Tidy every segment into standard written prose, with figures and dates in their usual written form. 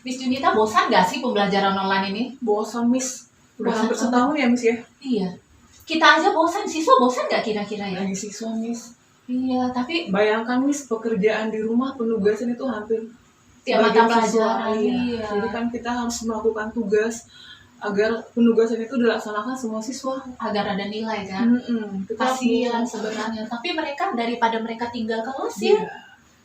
Miss Junita, bosan gak sih pembelajaran online ini? Bosan, Miss. Udah Bosan hampir setahun ya, Miss ya? Iya. Kita aja bosan, siswa bosan gak kira-kira ya? Lagi siswa, Miss. Iya, tapi Bayangkan, Miss, pekerjaan di rumah penugasan itu hampir tiap mata sebagian siswa, pelajaran. Iya. Jadi kan kita harus melakukan tugas agar penugasan itu dilaksanakan semua siswa. Agar ada nilai kan? Kasihan sebenarnya. Tapi mereka daripada mereka tinggal kelas ya,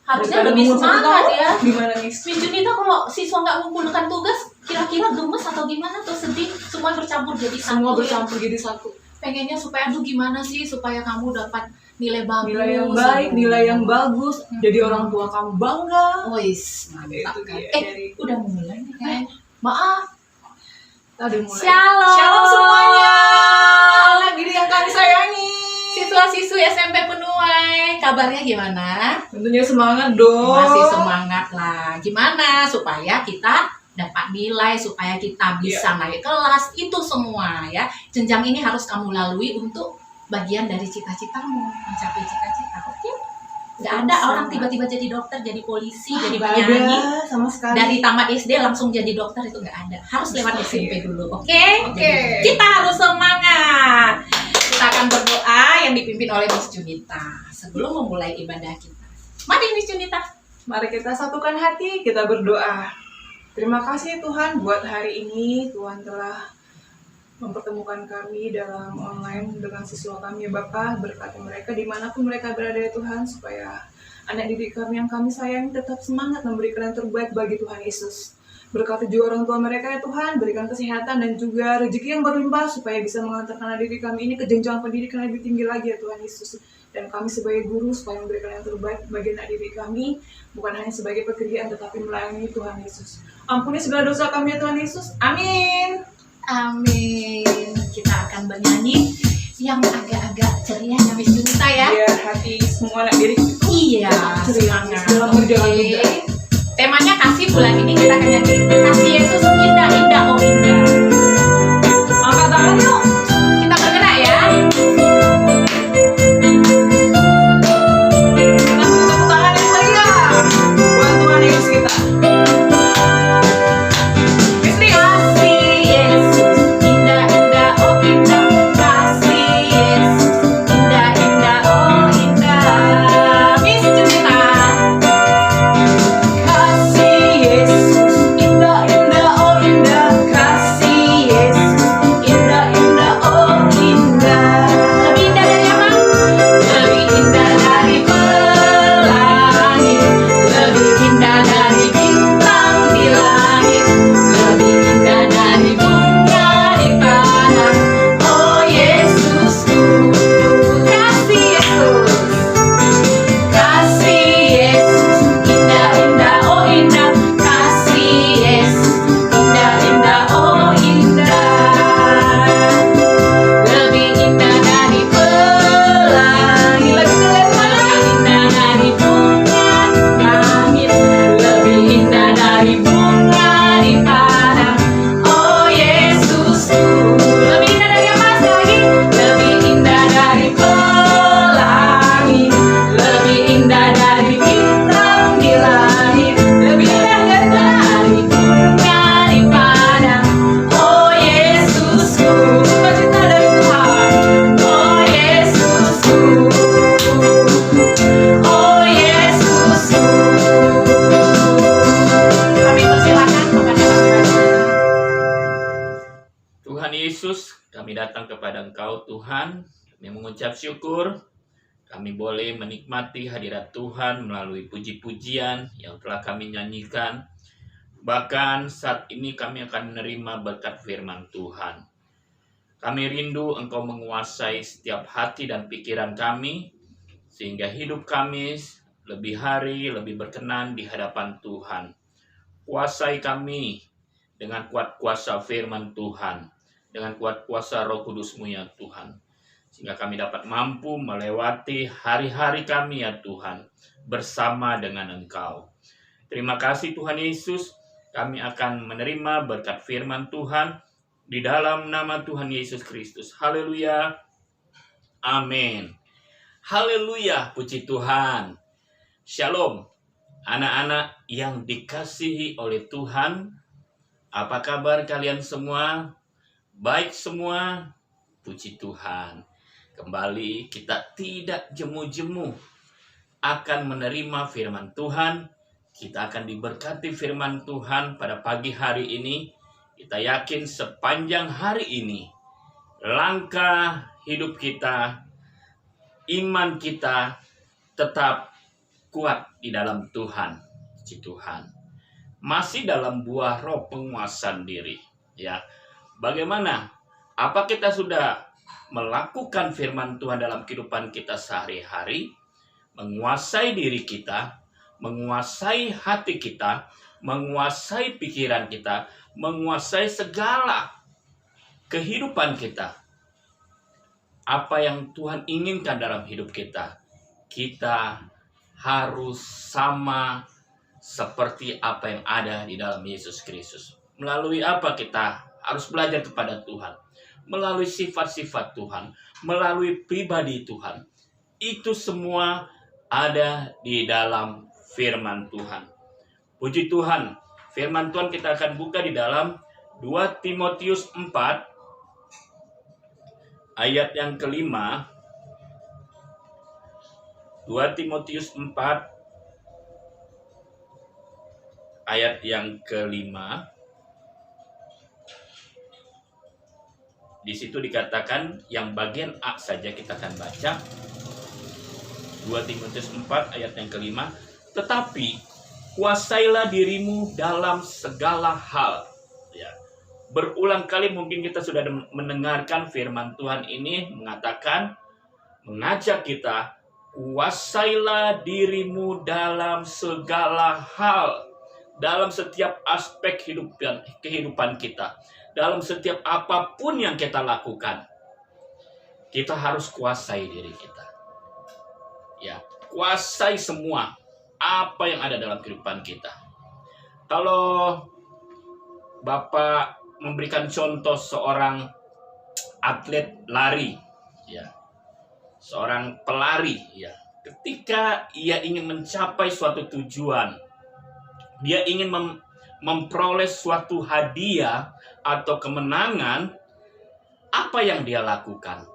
harusnya Daripada lebih ngumpul satu semangat tahun, ya. Gimana, Miss? Miss Junita, kalau siswa nggak mengumpulkan tugas, kira-kira gemes atau gimana atau sedih? Semua bercampur jadi satu. Semua ya. bercampur jadi satu. Pengennya supaya gimana sih supaya kamu dapat nilai bagus, Nilai yang baik, nilai yang bagus, jadi orang tua kamu bangga. Wis, mantap Itu kan. dia, Udah mulai nih kan. Maaf. Tadi mulai. Shalom. Shalom semuanya. Lagi yang kami sayangi. Siswa-siswi SMP Penuai, kabarnya gimana? Tentunya semangat dong. Masih semangat lah. Gimana supaya kita dapat nilai, supaya kita bisa naik kelas, itu semua ya. Jenjang ini harus kamu lalui untuk bagian dari cita-citamu, mencapai cita-cita. Oke? Nggak ada orang tiba-tiba jadi dokter, jadi polisi, jadi penyanyi. Sama sekali. Dari tamat SD langsung jadi dokter itu nggak ada. Harus lewat SMP dulu, oke? Oke. Kita harus semangat. Kita akan berdoa yang dipimpin oleh Miss Junita sebelum memulai ibadah kita. Mari Miss Junita. Mari kita satukan hati, kita berdoa. Terima kasih Tuhan buat hari ini. Tuhan telah mempertemukan kami dalam online dengan siswa kami, ya Bapak. Berkati mereka dimanapun mereka berada ya Tuhan, supaya anak didik kami yang kami sayangi tetap semangat memberikan yang terbaik bagi Tuhan Yesus. Berkati juga orang tua mereka ya Tuhan, berikan kesehatan dan juga rezeki yang berlimpah supaya bisa mengantarkan anak didik kami ini ke jenjang pendidikan lebih tinggi lagi ya Tuhan Yesus. Dan kami sebagai guru supaya memberikan yang terbaik bagi anak didik kami, bukan hanya sebagai pekerjaan tetapi melayani Tuhan Yesus. Ampuni segala dosa kami ya Tuhan Yesus. Amin. Amin. Kita akan bernyanyi yang agak-agak ceria ya Miss Junita ya. Biar hati semua anak didik itu Iya, semangat dalam berjalan juga. Temanya kasih bulan ini kita akan nyanyi kasih Yesus indah indah oh indah. Angkat tangan yuk. Kita bergerak ya. Kita tepuk tangan yang meriah buat Tuhan Yesus kita. Kasih Yesus indah indah oh indah. Kasih Yesus indah indah oh indah. Miss Junita. Kasih Yesus indah indah oh indah. Kasih Yesus indah indah oh indah. Lebih indah dari apa? Lebih indah dari pelangi, lebih indah dari bintang di langit, lebih indah dari bunga di tanah. Oh Yesusku, kasih Yesus, kasih Yesus indah indah oh indah, kasih Yesus indah indah oh indah. Lebih indah dari pelangi, lebih indah dari bunga langit, lebih indah dari bunga di tanah. Oh Yesusku, lebih indah dari apa lagi? Lebih indah dari pelangi, lebih indah dari bintang di langit, lebih indah dari bunga di padang. Oh Yesusku, sukacita dari Tuhan. Oh Yesusku, oh Yesusku. Kami persilakan kepada Tuhan Yesus, kami datang kepada Engkau Tuhan, kami mengucap syukur, kami boleh menikmati hadirat Tuhan melalui puji-pujian yang telah kami nyanyikan. Bahkan saat ini kami akan menerima berkat firman Tuhan. Kami rindu Engkau menguasai setiap hati dan pikiran kami, sehingga hidup kami lebih hari, lebih berkenan di hadapan Tuhan. Kuasai kami dengan kuat kuasa firman Tuhan, dengan kuat kuasa Roh Kudus-Mu ya Tuhan, sehingga kami dapat mampu melewati hari-hari kami ya Tuhan, bersama dengan Engkau. Terima kasih Tuhan Yesus, kami akan menerima berkat firman Tuhan, di dalam nama Tuhan Yesus Kristus. Haleluya. Amin. Haleluya, puji Tuhan. Shalom. Anak-anak yang dikasihi oleh Tuhan, apa kabar kalian semua? Baik semua? Puji Tuhan. Kembali kita tidak jemu-jemu akan menerima firman Tuhan. Kita akan diberkati firman Tuhan pada pagi hari ini. Kita yakin sepanjang hari ini langkah hidup kita, iman kita tetap kuat di dalam Tuhan. Puji Tuhan. Masih dalam buah roh penguasaan diri. Ya, bagaimana? Apa kita sudah melakukan firman Tuhan dalam kehidupan kita sehari-hari? Menguasai diri kita, menguasai hati kita, menguasai pikiran kita, menguasai segala kehidupan kita. Apa yang Tuhan inginkan dalam hidup kita, kita harus sama seperti apa yang ada di dalam Yesus Kristus. Melalui apa kita harus belajar kepada Tuhan, melalui sifat-sifat Tuhan, melalui pribadi Tuhan. Itu semua ada di dalam firman Tuhan. Puji Tuhan, firman Tuhan kita akan buka di dalam 2 Timotius 4 ayat yang kelima. 2 Timotius 4 ayat yang kelima. Di situ dikatakan, yang bagian A saja kita akan baca. 2 Timotius 4 ayat yang kelima. Tetapi kuasailah dirimu dalam segala hal. Ya. Berulang kali mungkin kita sudah mendengarkan firman Tuhan ini mengatakan, mengajak kita, kuasailah dirimu dalam segala hal. Dalam setiap aspek kehidupan kita. Dalam setiap apapun yang kita lakukan. Kita harus kuasai diri kita. Ya, kuasai semua apa yang ada dalam kehidupan kita. Kalau Bapak memberikan contoh seorang atlet lari, ya, seorang pelari, ya, ketika ia ingin mencapai suatu tujuan, dia ingin memperoleh suatu hadiah atau kemenangan, apa yang dia lakukan?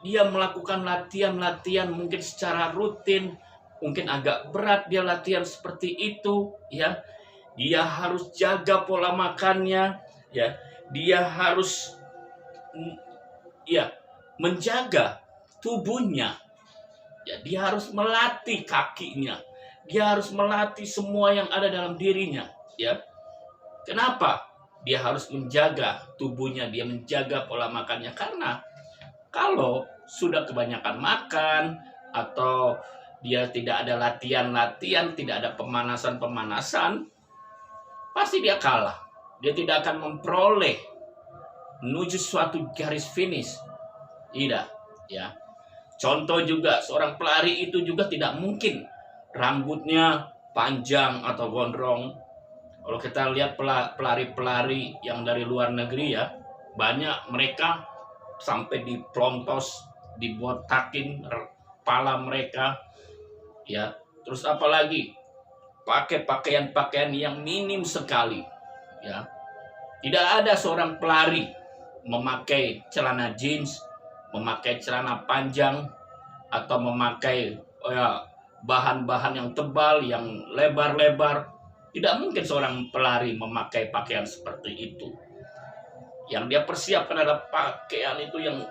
Dia melakukan latihan-latihan mungkin secara rutin, mungkin agak berat dia latihan seperti itu, ya. Dia harus jaga pola makannya, ya. Dia harus menjaga tubuhnya. Ya, dia harus melatih kakinya. Dia harus melatih semua yang ada dalam dirinya, ya. Kenapa? Dia harus menjaga tubuhnya, dia menjaga pola makannya, karena kalau sudah kebanyakan makan atau dia tidak ada latihan-latihan, tidak ada pemanasan-pemanasan, pasti dia kalah. Dia tidak akan memperoleh menuju suatu garis finish. Tidak, ya. Contoh juga seorang pelari itu juga tidak mungkin rambutnya panjang atau gondrong. Kalau kita lihat pelari-pelari yang dari luar negeri, ya, banyak mereka sampai diplontos, dibotakin kepala mereka, ya. Terus apalagi pakai pakaian-pakaian yang minim sekali, ya. Tidak ada seorang pelari memakai celana jeans, memakai celana panjang, atau memakai bahan-bahan yang tebal, yang lebar-lebar. Tidak mungkin seorang pelari memakai pakaian seperti itu. Yang dia persiapkan adalah pakaian itu yang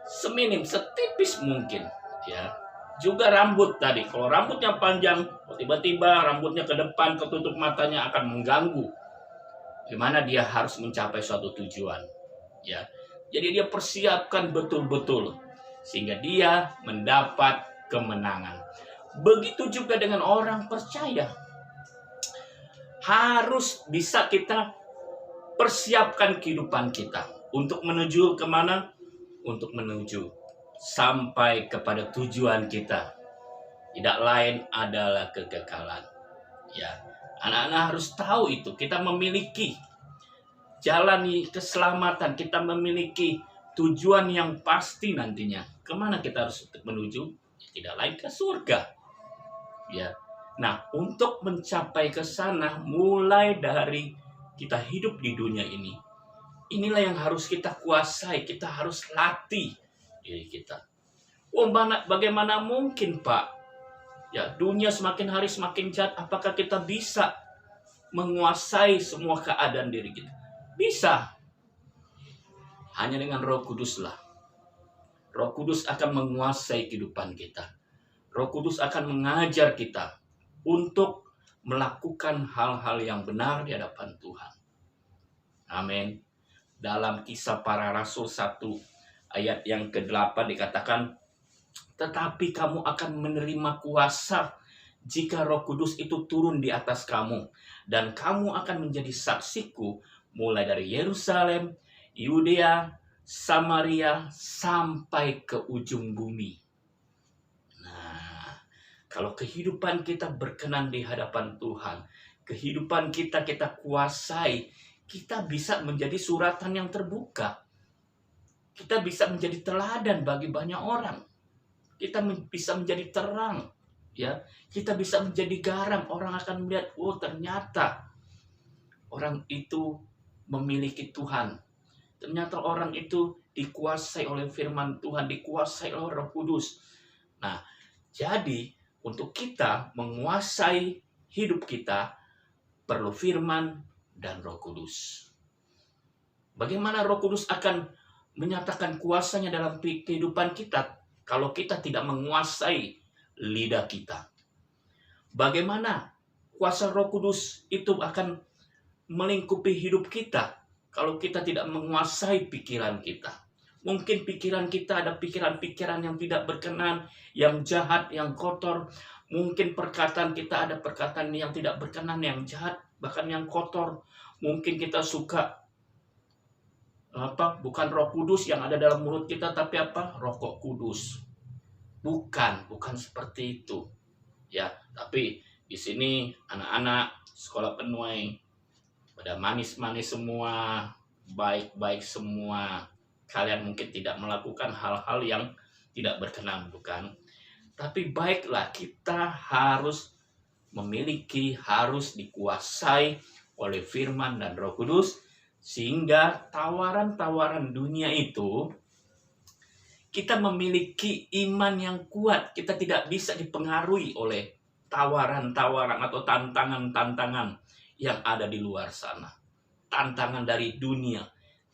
seminim, setipis mungkin, ya. Juga rambut tadi, kalau rambutnya panjang, tiba-tiba rambutnya ke depan, ketutup matanya, akan mengganggu. Gimana dia harus mencapai suatu tujuan, ya. Jadi dia persiapkan betul-betul sehingga dia mendapat kemenangan. Begitu juga dengan orang percaya. Harus bisa kita persiapkan kehidupan kita untuk menuju kemana? Untuk menuju sampai kepada tujuan kita. Tidak lain adalah kekekalan. Ya, anak-anak harus tahu itu. Kita memiliki jalani keselamatan, kita memiliki tujuan yang pasti nantinya. Kemana kita harus menuju? Tidak lain ke surga. Ya, Nah, untuk mencapai ke sana mulai dari kita hidup di dunia ini, inilah yang harus kita kuasai, kita harus latih diri kita. Oh, bagaimana mungkin, Pak? Ya, dunia semakin hari semakin jahat, apakah kita bisa menguasai semua keadaan diri kita? Bisa. Hanya dengan Roh Kudus lah. Roh Kudus akan menguasai kehidupan kita. Roh Kudus akan mengajar kita untuk melakukan hal-hal yang benar di hadapan Tuhan. Amin. Dalam Kisah Para Rasul 1 ayat yang ke-8 dikatakan, tetapi kamu akan menerima kuasa jika Roh Kudus itu turun di atas kamu, dan kamu akan menjadi saksiku mulai dari Yerusalem, Yudea, Samaria, sampai ke ujung bumi. Nah, kalau kehidupan kita berkenan di hadapan Tuhan, kehidupan kita kuasai, kita bisa menjadi suratan yang terbuka. Kita bisa menjadi teladan bagi banyak orang. Kita bisa menjadi terang, ya. Kita bisa menjadi garam. Orang akan melihat, oh ternyata orang itu memiliki Tuhan. Ternyata orang itu dikuasai oleh firman Tuhan, dikuasai oleh Roh Kudus. Nah, jadi untuk kita menguasai hidup kita perlu firman dan Roh Kudus. Bagaimana Roh Kudus akan menyatakan kuasanya dalam kehidupan kita kalau kita tidak menguasai lidah kita? Bagaimana kuasa Roh Kudus itu akan melingkupi hidup kita kalau kita tidak menguasai pikiran kita? Mungkin pikiran kita ada pikiran-pikiran yang tidak berkenan, yang jahat, yang kotor. Mungkin perkataan kita ada perkataan yang tidak berkenan, yang jahat, bahkan yang kotor. Mungkin kita suka bukan Roh Kudus yang ada dalam mulut kita, tapi rokok kudus. Bukan seperti itu. Ya, tapi di sini anak-anak sekolah penuai pada manis-manis semua, baik-baik semua. Kalian mungkin tidak melakukan hal-hal yang tidak berkenan, bukan? Tapi baiklah, kita harus harus dikuasai oleh firman dan Roh Kudus, sehingga tawaran-tawaran dunia itu kita memiliki iman yang kuat. Kita tidak bisa dipengaruhi oleh tawaran-tawaran atau tantangan-tantangan yang ada di luar sana. Tantangan dari dunia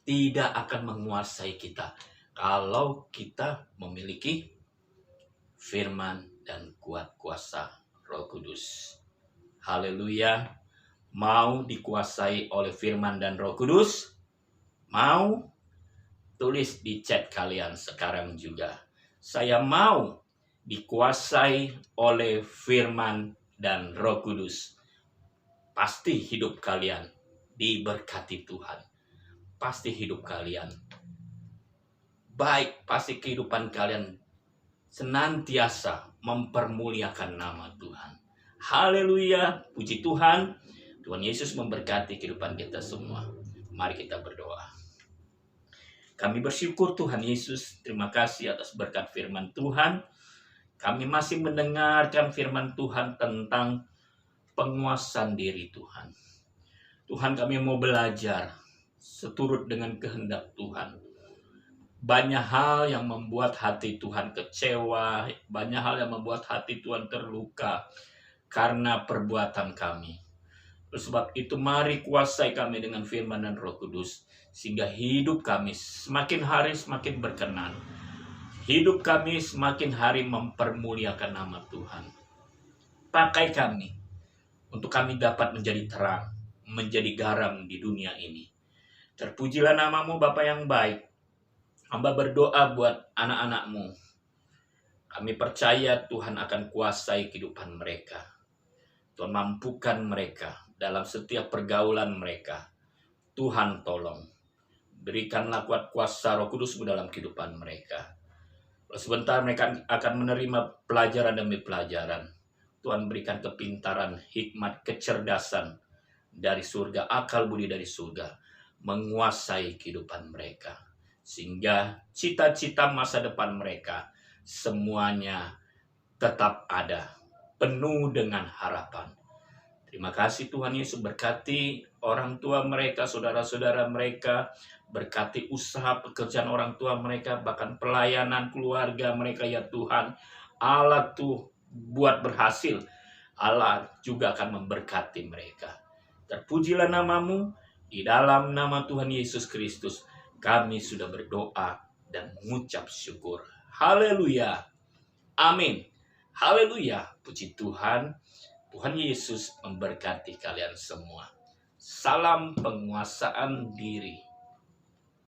tidak akan menguasai kita kalau kita memiliki firman dan kuat kuasa Roh Kudus. Haleluya. Mau dikuasai oleh firman dan Roh Kudus? Mau? Tulis di chat kalian sekarang juga. Saya mau dikuasai oleh firman dan Roh Kudus. Pasti hidup kalian diberkati Tuhan. Pasti hidup kalian baik, pasti kehidupan kalian senantiasa mempermuliakan nama Tuhan. Haleluya, puji Tuhan. Tuhan Yesus memberkati kehidupan kita semua. Mari kita berdoa. Kami bersyukur Tuhan Yesus, terima kasih atas berkat firman Tuhan. Kami masih mendengarkan firman Tuhan tentang penguasaan diri Tuhan. Tuhan, kami mau belajar seturut dengan kehendak Tuhan. Banyak hal yang membuat hati Tuhan kecewa, banyak hal yang membuat hati Tuhan terluka karena perbuatan kami. Oleh sebab itu mari kuasai kami dengan firman dan Roh Kudus, sehingga hidup kami semakin hari semakin berkenan. Hidup kami semakin hari mempermuliakan nama Tuhan. Pakai kami untuk kami dapat menjadi terang, menjadi garam di dunia ini. Terpujilah namamu Bapa yang baik. Hamba berdoa buat anak-anakmu. Kami percaya Tuhan akan kuasai kehidupan mereka. Tuhan mampukan mereka dalam setiap pergaulan mereka. Tuhan tolong. Berikanlah kuat kuasa Roh Kudus-Mu dalam kehidupan mereka. Sebentar mereka akan menerima pelajaran demi pelajaran. Tuhan berikan kepintaran, hikmat, kecerdasan dari surga, akal budi dari surga, menguasai kehidupan mereka, sehingga cita-cita masa depan mereka semuanya tetap ada penuh dengan harapan. Terima kasih Tuhan Yesus, berkati orang tua mereka, saudara-saudara mereka, berkati usaha pekerjaan orang tua mereka, bahkan pelayanan keluarga mereka ya Tuhan. Allah tuh buat berhasil, Allah juga akan memberkati mereka. Terpujilah namamu, di dalam nama Tuhan Yesus Kristus kami sudah berdoa dan mengucap syukur. Haleluya, amin, haleluya, puji Tuhan. Tuhan Yesus memberkati kalian semua. Salam penguasaan diri.